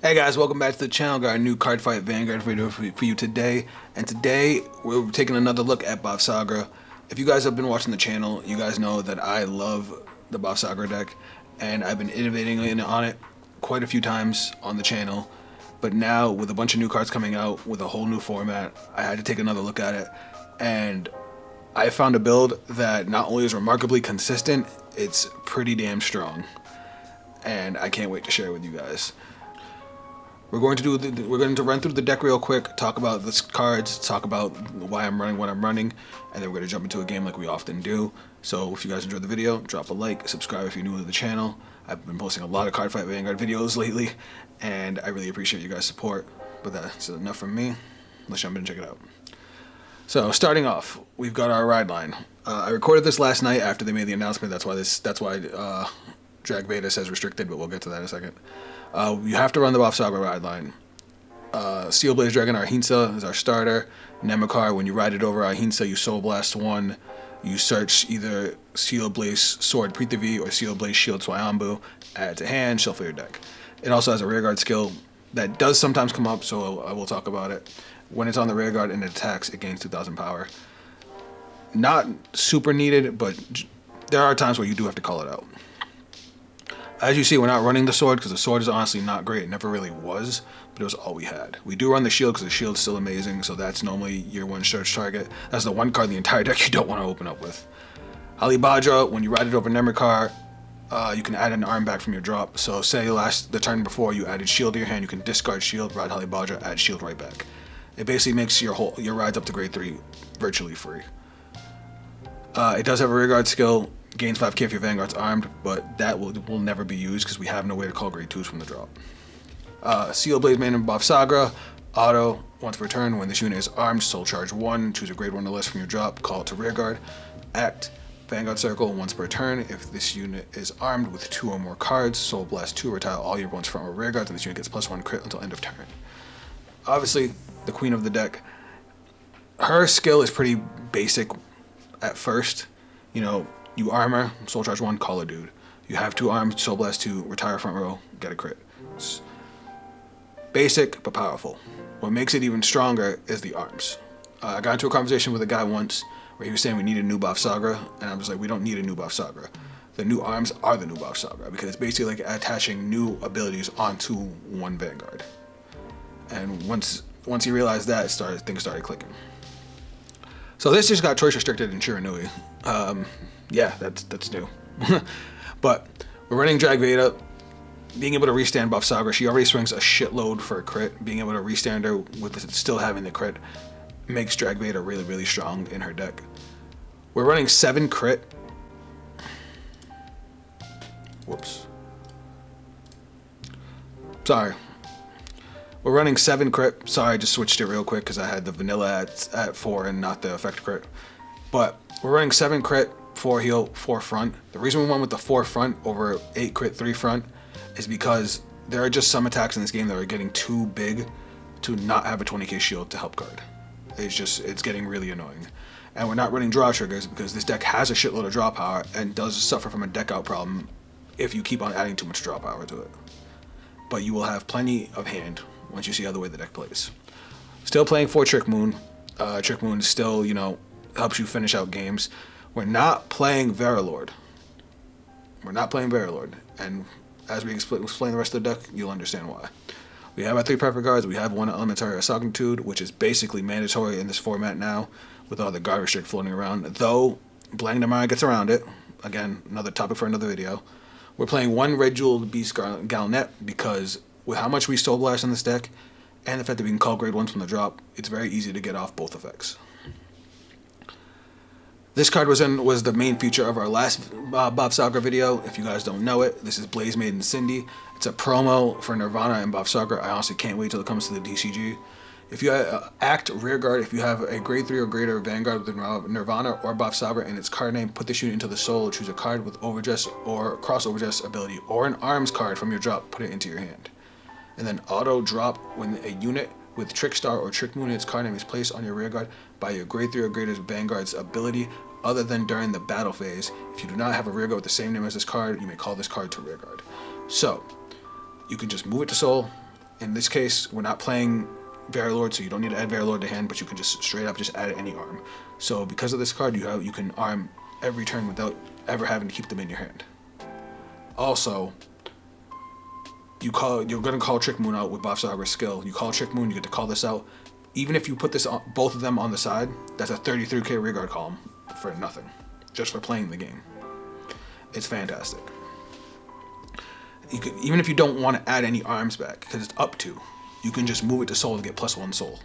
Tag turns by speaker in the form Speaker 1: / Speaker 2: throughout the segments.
Speaker 1: Hey guys, welcome back to the channel. Got a new Cardfight Vanguard video for you today. And today, we're taking another look at Bavsargra. If you guys have been watching the channel, you guys know that I love the Bavsargra deck. And I've been innovating on it quite a few times on the channel. But now, with a bunch of new cards coming out, with a whole new format, I had to take another look at it. And I found a build that not only is remarkably consistent, it's pretty damn strong. And I can't wait to share it with you guys. We're going to run through the deck real quick, talk about the cards, talk about why I'm running what I'm running, and then we're going to jump into a game like we often do. So if you guys enjoyed the video, drop a like, subscribe if you're new to the channel. I've been posting a lot of Cardfight Vanguard videos lately, and I really appreciate you guys' support. But that's enough from me. Let's jump in and check it out. So starting off, we've got our ride line. I recorded this last night after they made the announcement. That's why Drag Vader says restricted, but we'll get to that in a second. You have to run the Bavsargra ride line. Steel Blaze Dragon Arhinsa is our starter. Nemakar, when you ride it over Arhinsa, you Soul Blast 1. You search either Steel Blaze Sword Prithvi or Steel Blaze Shield Swayambu. Add it to hand, shuffle your deck. It also has a rearguard skill that does sometimes come up, so I will talk about it. When it's on the rearguard and it attacks, it gains 2,000 power. Not super needed, but there are times where you do have to call it out. As you see, we're not running the sword because the sword is honestly not great. It never really was, but it was all we had. We do run the shield because the shield's still amazing, so that's normally your one search target. That's the one card in the entire deck you don't want to open up with. Halibadra, when you ride it over Nemakar, you can add an arm back from your drop. So say the turn before you added shield to your hand, you can discard shield, ride Halibadra, add shield right back. It basically makes your rides up to grade 3 virtually free. It does have a rearguard skill. Gains 5k if your Vanguard's armed, but that will never be used because we have no way to call grade 2s from the drop. Steel Blaze Main and Bavsargra, auto, once per turn, when this unit is armed, soul charge 1, choose a grade 1 or less from your drop, call it to rearguard. Act, Vanguard Circle, once per turn, if this unit is armed with 2 or more cards, soul blast 2, retire all your ones from rearguards, and this unit gets +1 crit until end of turn. Obviously, the queen of the deck, her skill is pretty basic at first. You know, you armor, soul charge 1, call a dude. You have 2 arms, soul blast 2, retire front row, get a crit. It's basic but powerful. What makes it even stronger is the arms. I got into a conversation with a guy once where he was saying we need a new Bavsargra, and I was like, we don't need a new Bavsargra. The new arms are the new Bavsargra because it's basically like attaching new abilities onto one Vanguard. And once he realized that, things started clicking. So this just got choice restricted in Shiranui. Yeah, that's new. But we're running Drag Vader. Being able to restand Bavsargra, she already swings a shitload for a crit. Being able to restand her with still having the crit makes Drag Vader really, really strong in her deck. We're running 7 crit. Whoops. Sorry. We're running 7 crit. Sorry, I just switched it real quick because I had the vanilla at 4 and not the effect crit. But we're running 7 crit, 4 heal, 4 front. The reason we went with the 4 front over 8 crit, 3 front is because there are just some attacks in this game that are getting too big to not have a 20k shield to help guard. It's getting really annoying. And we're not running draw triggers because this deck has a shitload of draw power and does suffer from a deck out problem if you keep on adding too much draw power to it. But you will have plenty of hand once you see how the way the deck plays. Still playing for Trick Moon. Trick Moon still, helps you finish out games. We're not playing Varalord. And as we explain the rest of the deck, you'll understand why. We have our 3 perfect guards. We have 1 elementary Asagnitude, which is basically mandatory in this format now, with all the guard restrict floating around. Though Blank Namara gets around it. Again, another topic for another video. We're playing 1 Red Jeweled Beast Galnet because with how much we Soul Blast in this deck, and the fact that we can call grade 1s from the drop, it's very easy to get off both effects. This card was the main feature of our last Bavsargra video. If you guys don't know it, this is Blaze Maiden Cindy. It's a promo for Nirvana and Bavsargra. I honestly can't wait till it comes to the DCG. If you act rearguard, if you have a grade 3 or greater Vanguard with Nirvana or Bavsargra in its card name, put this unit into the soul, choose a card with Overdress or Cross Overdress ability, or an arms card from your drop, put it into your hand. And then auto drop when a unit with Trickstar or Trick Moon in its card name is placed on your rearguard by your grade 3 or greater Vanguard's ability other than during the battle phase. If you do not have a rearguard with the same name as this card, you may call this card to rearguard. So, you can just move it to soul, In this case, we're not playing Vanguard, so you don't need to add Vanguard to hand, but you can just straight up just add any arm. So because of this card, you can arm every turn without ever having to keep them in your hand. Also, you're gonna call Trick Moon out with Bavsargra's skill. You call Trick Moon, you get to call this out. Even if you put this on, both of them on the side, that's a 33k rearguard column for nothing, just for playing the game. It's fantastic. Even if you don't want to add any arms back, because it's up to, you can just move it to soul to get +1 soul.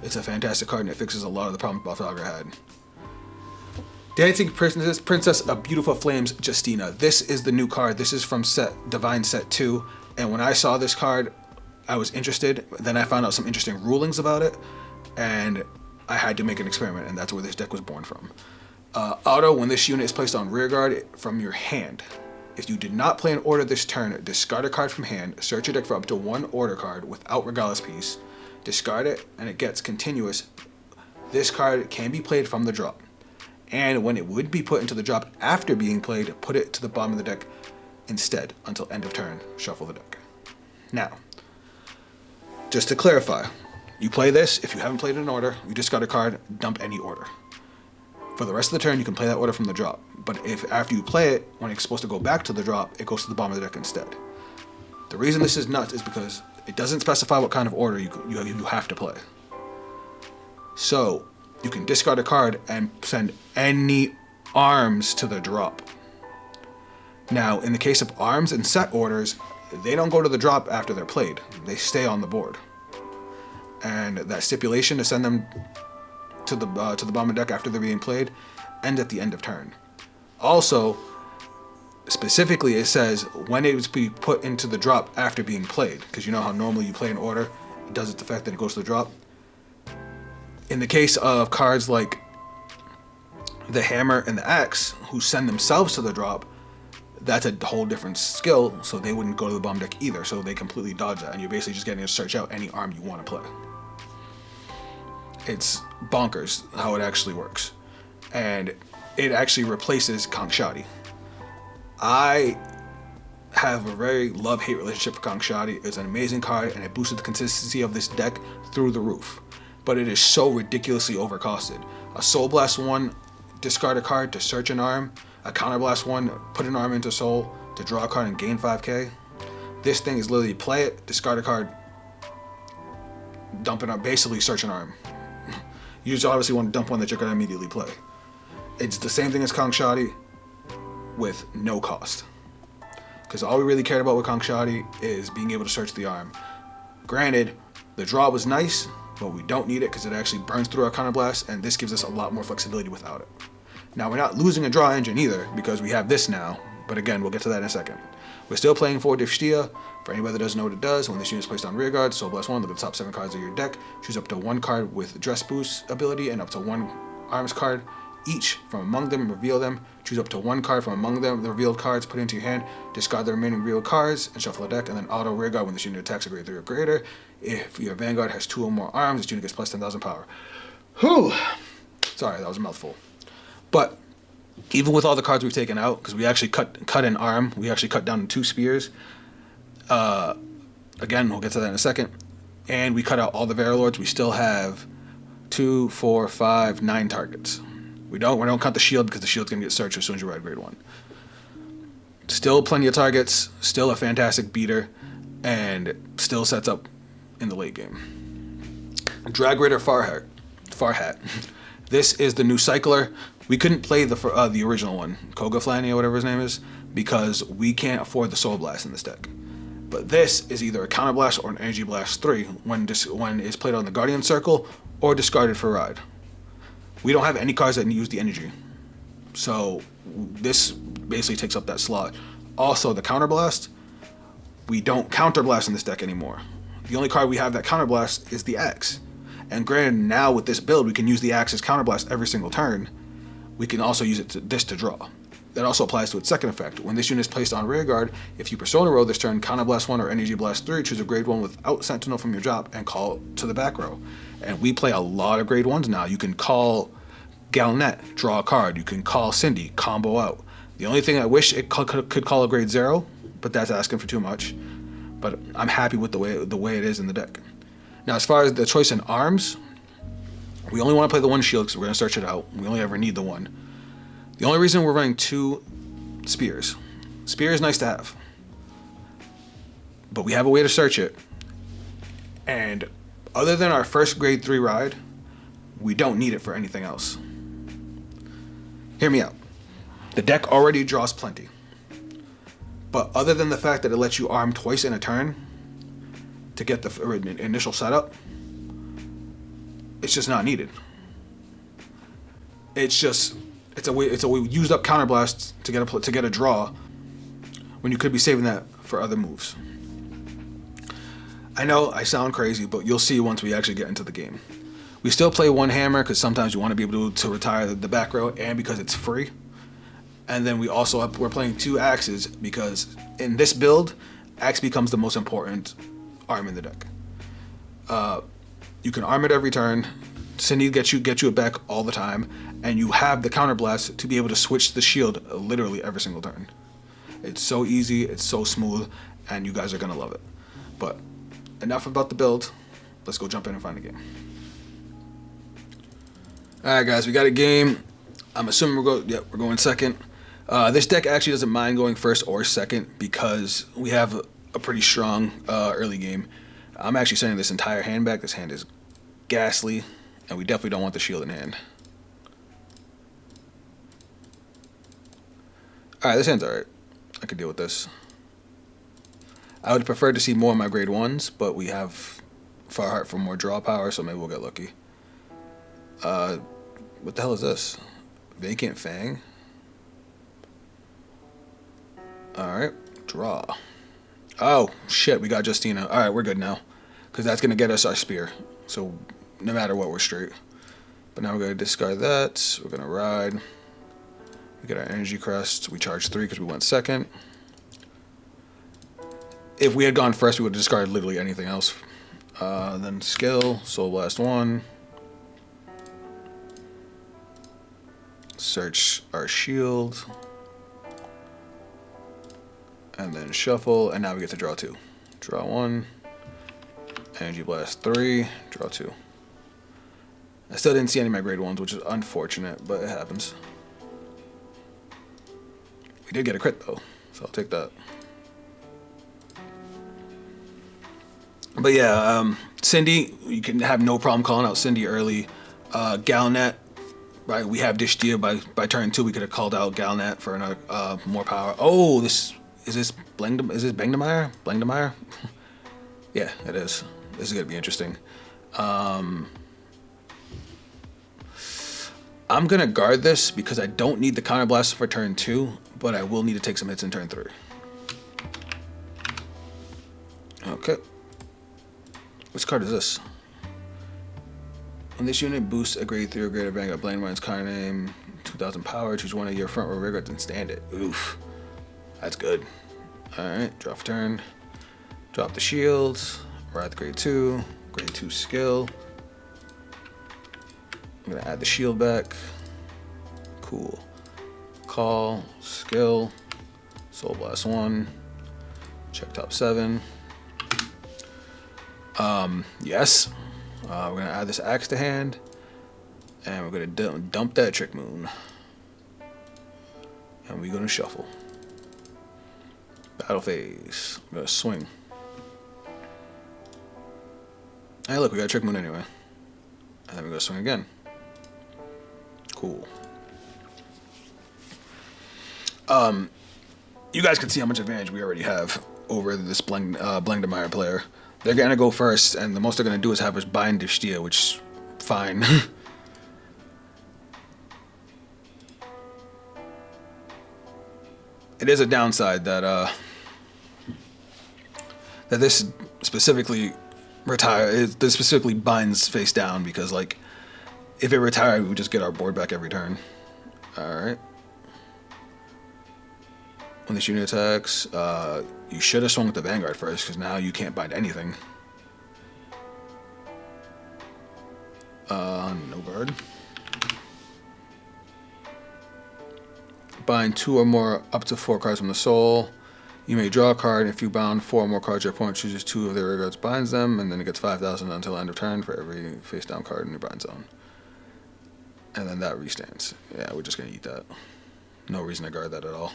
Speaker 1: It's a fantastic card and it fixes a lot of the problems Bavsargra had. Dancing Princess of Beautiful Flames, Justina. This is the new card. This is from Divinez set 2, and when I saw this card, I was interested. Then I found out some interesting rulings about it, and I had to make an experiment, and that's where this deck was born from. Auto, when this unit is placed on rearguard from your hand. If you did not play an order this turn, discard a card from hand, search your deck for up to 1 order card without Regardless Piece, discard it, and it gets continuous. This card can be played from the drop. And when it would be put into the drop after being played, put it to the bottom of the deck instead until end of turn. Shuffle the deck. Now, just to clarify, you play this, if you haven't played an order, you discard a card, dump any order. For the rest of the turn, you can play that order from the drop. But if after you play it, when it's supposed to go back to the drop, it goes to the bottom of the deck instead. The reason this is nuts is because it doesn't specify what kind of order you have to play. So, you can discard a card and send any arms to the drop. Now, in the case of arms and set orders, they don't go to the drop after they're played. They stay on the board. And that stipulation to send them to the bottom of the deck after they're being played ends at the end of turn. Also, specifically it says when it was be put into the drop after being played, because you know how normally you play an order, it does its effect, then it goes to the drop. In the case of cards like the Hammer and the Axe, who send themselves to the drop, that's a whole different skill, so they wouldn't go to the bottom deck either, so they completely dodge that, and you're basically just getting to search out any arm you want to play. It's bonkers how it actually works. And it actually replaces Kangshadi. I have a very love-hate relationship for Kangshadi. It's an amazing card, and it boosted the consistency of this deck through the roof. But it is so ridiculously overcosted. A Soul Blast 1, discard a card to search an arm. A Counter Blast 1, put an arm into Soul to draw a card and gain 5k. This thing is literally play it, discard a card, dump it up, basically search an arm. You just obviously want to dump one that you're going to immediately play. It's the same thing as Kangshadi with no cost. Because all we really cared about with Kangshadi is being able to search the arm. Granted, the draw was nice, but we don't need it because it actually burns through our Counter Blast, and this gives us a lot more flexibility without it. Now, we're not losing a draw engine either because we have this now, but again, we'll get to that in a second. We're still playing for Justina. For anybody that doesn't know what it does, when this unit is placed on rearguard, Soul Blast 1, look at the top 7 cards of your deck, choose up to 1 card with Dress Boost ability and up to 1 arms card each from among them, reveal them, choose up to 1 card from among them, the revealed cards, put into your hand, discard the remaining revealed cards, and shuffle the deck, and then auto rearguard when this unit attacks a grade 3 or greater. If your Vanguard has 2 or more arms, this unit gets plus 10,000 power. Whew! Sorry, that was a mouthful. But even with all the cards we've taken out, because we actually cut an arm, we actually cut down 2 spears. Again, we'll get to that in a second. And we cut out all the Varalords. We still have 2, 4, 5, 9 targets. We don't cut the shield because the shield's gonna get searched as soon as you ride grade 1. Still plenty of targets. Still a fantastic beater, and still sets up in the late game. Drag Raider Farhat. This is the new cycler. We couldn't play the original one, Koga Flanny or whatever his name is, because we can't afford the Soul Blast in this deck. But this is either a Counter Blast or an Energy Blast 3 when it's played on the Guardian Circle or discarded for ride. We don't have any cards that use the energy, so this basically takes up that slot. Also, the Counter Blast, we don't Counter Blast in this deck anymore. The only card we have that Counter Blast is the Axe. And granted, now with this build, we can use the Axe as Counter Blast every single turn. We can also use this to draw. That also applies to its second effect. When this unit is placed on rearguard, if you Persona Row this turn, Counter Blast 1 or Energy Blast 3, choose a grade 1 without Sentinel from your drop and call to the back row. And we play a lot of grade 1s now. You can call Galnet, draw a card. You can call Cindy, combo out. The only thing I wish it could call a grade 0, but that's asking for too much. but I'm happy with the way it is in the deck. Now, as far as the choice in arms, we only want to play the one shield because we're going to search it out. We only ever need the one. The only reason we're running 2 spears. Spear is nice to have, but we have a way to search it. And other than our first grade 3 ride, we don't need it for anything else. Hear me out. The deck already draws plenty. But other than the fact that it lets you arm twice in a turn to get the initial setup, it's just not needed. It's a used up counterblast to get a draw when you could be saving that for other moves. I know I sound crazy, but you'll see once we actually get into the game. We still play one hammer because sometimes you want to be able to retire the back row, and because it's free. And then we're playing 2 axes because in this build, axe becomes the most important arm in the deck. You can arm it every turn. Cindy get you it back all the time, and you have the counterblast to be able to switch the shield literally every single turn. It's so easy, it's so smooth, and you guys are gonna love it. But enough about the build. Let's go jump in and find a game. Alright guys, we got a game. I'm assuming we're going second. This deck actually doesn't mind going first or second because we have a pretty strong early game. I'm actually sending this entire hand back. This hand is ghastly, and we definitely don't want the shield in hand. Alright, this hand's alright. I could deal with this. I would prefer to see more of my grade 1s, but we have Farhat for more draw power, so maybe we'll get lucky. What the hell is this? Vacant Fang? Alright, draw. Oh, shit, we got Justina. Alright, we're good now. Because that's going to get us our spear. So, no matter what, we're straight. But now we're going to discard that. We're going to ride. We get our energy crest. We charge 3 because we went second. If we had gone first, we would have discarded literally anything else. Then skill, Soul Blast 1. Search our shield. And then shuffle, and now we get to draw 2. Draw 1. Energy Blast 3. Draw 2. I still didn't see any of my grade 1s, which is unfortunate, but it happens. We did get a crit though, so I'll take that. But yeah, Cindy, you can have no problem calling out Cindy early. Galnet, right? We have Justina by turn 2. We could have called out Galnet for another more power. Oh, is this Bangdemeyer? Blangdemeyer? Yeah, it is. This is gonna be interesting. I'm gonna guard this because I don't need the counterblast for turn 2, but I will need to take some hits in turn 3. Okay. Which card is this? When this unit boosts a grade 3 or greater Vanguard Bladewine's card name, 2,000 power, choose one of your front row rear guards and stand it. Oof. That's good. Alright, draw for turn. Drop the shields. Ride the grade 2. Grade 2 skill. I'm gonna add the shield back. Cool. Call. Skill. Soul Blast 1. Check top 7. Yes. We're gonna add this axe to hand. And we're gonna dump that Trick Moon. And we're gonna shuffle. Battle phase. I'm gonna swing. Hey, look, we got a Trick Moon anyway. And then we're gonna swing again. Cool. You guys can see how much advantage we already have over this Blangdemeyer player. They're gonna go first, and the most they're gonna do is have us bind Justina, which is fine. It is a downside that that this specifically binds face down, because like if it retired, we would just get our board back every turn. All right. When this unit attacks, you should have swung with the Vanguard first, because now you can't bind anything. No guard. Bind 2 or more up to 4 cards from the soul. You may draw a card. If you bound 4 or more cards, your opponent chooses 2 of their rear guards, binds them, and then it gets 5,000 until end of turn for every face-down card in your bind zone. And then that restands. Yeah, we're just going to eat that. No reason to guard that at all.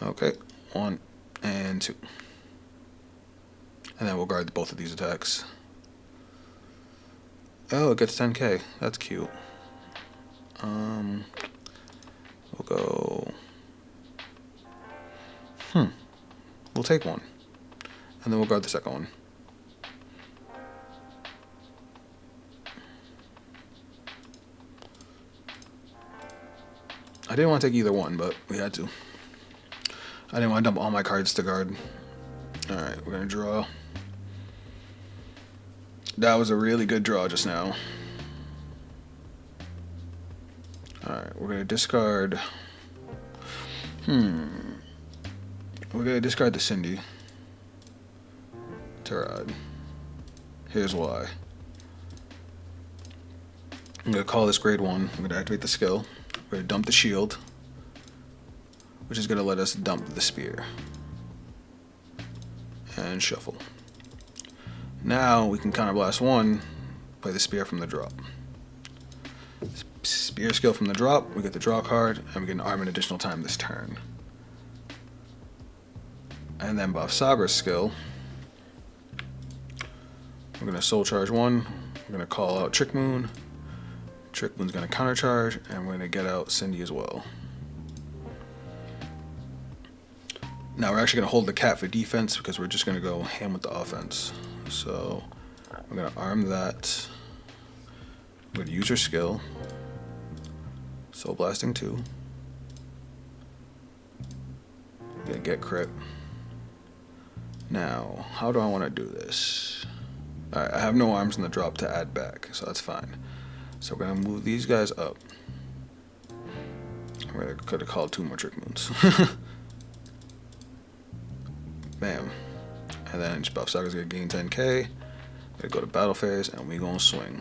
Speaker 1: Okay, 1 and 2. And then we'll guard both of these attacks. Oh, it gets 10k. That's cute. We'll go... We'll take 1. And then we'll guard the second one. I didn't want to take either one, but we had to. I didn't want to dump all my cards to guard. Alright, we're going to draw. That was a really good draw just now. Alright, we're going to discard... We're going to discard the Cindy to ride. Here's why. I'm going to call this grade 1. I'm going to activate the skill. We're going to dump the shield, which is going to let us dump the spear. And shuffle. Now we can counterblast 1, play the spear from the drop. Spear skill from the drop, we get the draw card, and we can arm an additional time this turn. And then Bavsargra's skill, we're going to soul charge 1, we're going to call out Trick Moon. Trick Moon's going to counter charge, and we're going to get out Cindy as well. Now we're actually going to hold the cat for defense because we're just going to go ham with the offense. So we're going to arm that. We're going to use her skill. Soul Blasting 2. We're going to get crit. Now, how do I want to do this? Alright, I have no arms in the drop to add back, so that's fine. So we're going to move these guys up. I could have called 2 more Trick Moons. Bam. And then Bavsargra's going to gain 10k. We're going to go to battle phase, and we're going to swing.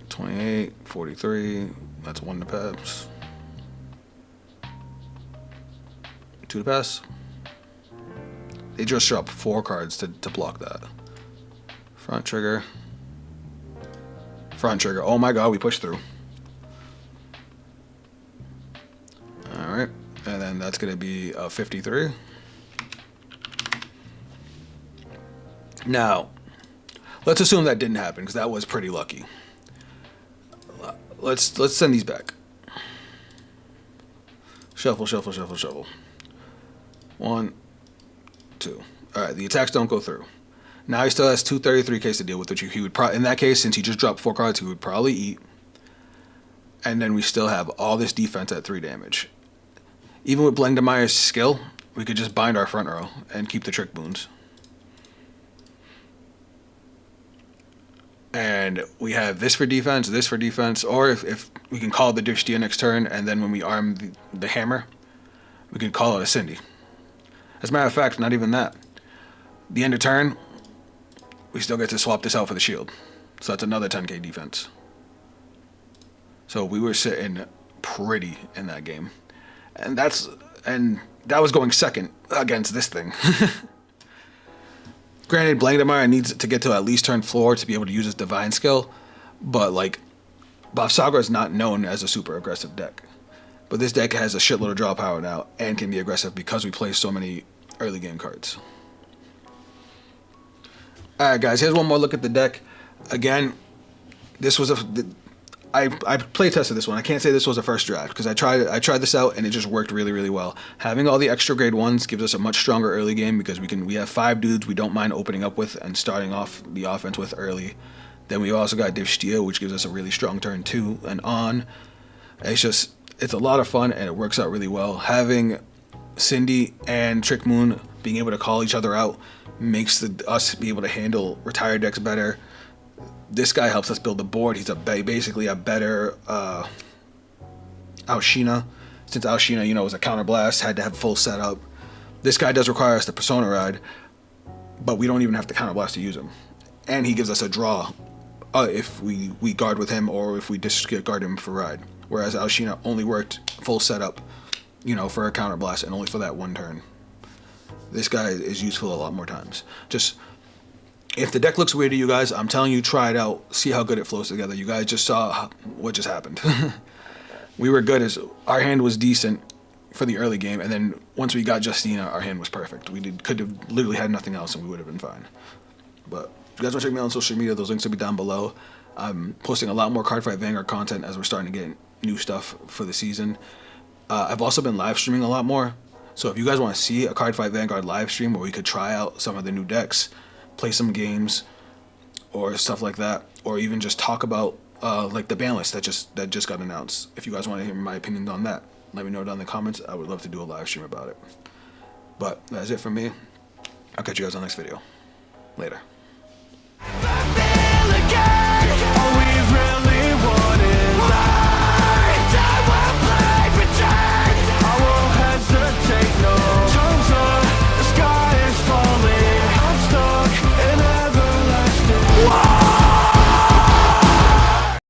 Speaker 1: 28, 43, that's 1 to pass. 2 to pass. They just drop 4 cards to block that. Front trigger. Front trigger. Oh my god, we pushed through. Alright. And then that's going to be 53. Now, let's assume that didn't happen, because that was pretty lucky. Let's send these back. Shuffle, shuffle, shuffle, shuffle. 1, 2. Alright, the attacks don't go through. Now he still has 233Ks to deal with, which he would probably, in that case, since he just dropped 4 cards, he would probably eat. And then we still have all this defense at 3 damage. Even with Blangdemeier's skill, we could just bind our front row and keep the Trick Moons. And we have this for defense, or if we can call the Justina next turn, and then when we arm the hammer, we can call it a Cindy. As a matter of fact, not even that. The end of turn, we still get to swap this out for the shield. So that's another 10k defense. So we were sitting pretty in that game. And that was going second against this thing. Granted, Blangdemeier needs to get to at least turn 4 to be able to use his divine skill, but like Bavsargra is not known as a super aggressive deck. But this deck has a shitload of draw power now and can be aggressive because we play so many early game cards. Alright guys, here's one more look at the deck. Again, this was I play tested this one. I can't say this was a first draft because I tried this out and it just worked really, really well. Having all the extra grade 1s gives us a much stronger early game because we have 5 dudes we don't mind opening up with and starting off the offense with early. Then we also got Justina, which gives us a really strong turn 2 and on. It's a lot of fun and it works out really well. Having Cindy and Trick Moon being able to call each other out makes us be able to handle retired decks better. This guy helps us build the board. He's basically a better Alshina. Since Alshina, was a counterblast, had to have full setup. This guy does require us to Persona Ride, but we don't even have to counterblast to use him. And he gives us a draw if we guard with him or if we discard him for Ride. Whereas Alshina only worked full setup you know, for a counter blast and only for that one turn. This guy is useful a lot more times. Just, if the deck looks weird to you guys, I'm telling you, try it out. See how good it flows together. You guys just saw what just happened. We were good as our hand was decent for the early game, and then once we got Justina, our hand was perfect. We could have literally had nothing else, and we would have been fine. But if you guys want to check me out on social media, those links will be down below. I'm posting a lot more Cardfight Vanguard content as we're starting to get new stuff for the season. I've also been live streaming a lot more. So if you guys want to see a Cardfight Vanguard live stream where we could try out some of the new decks, play some games, or stuff like that, or even just talk about like the ban list that just got announced. If you guys want to hear my opinion on that, let me know down in the comments. I would love to do a live stream about it. But that's it from me. I'll catch you guys on the next video. Later.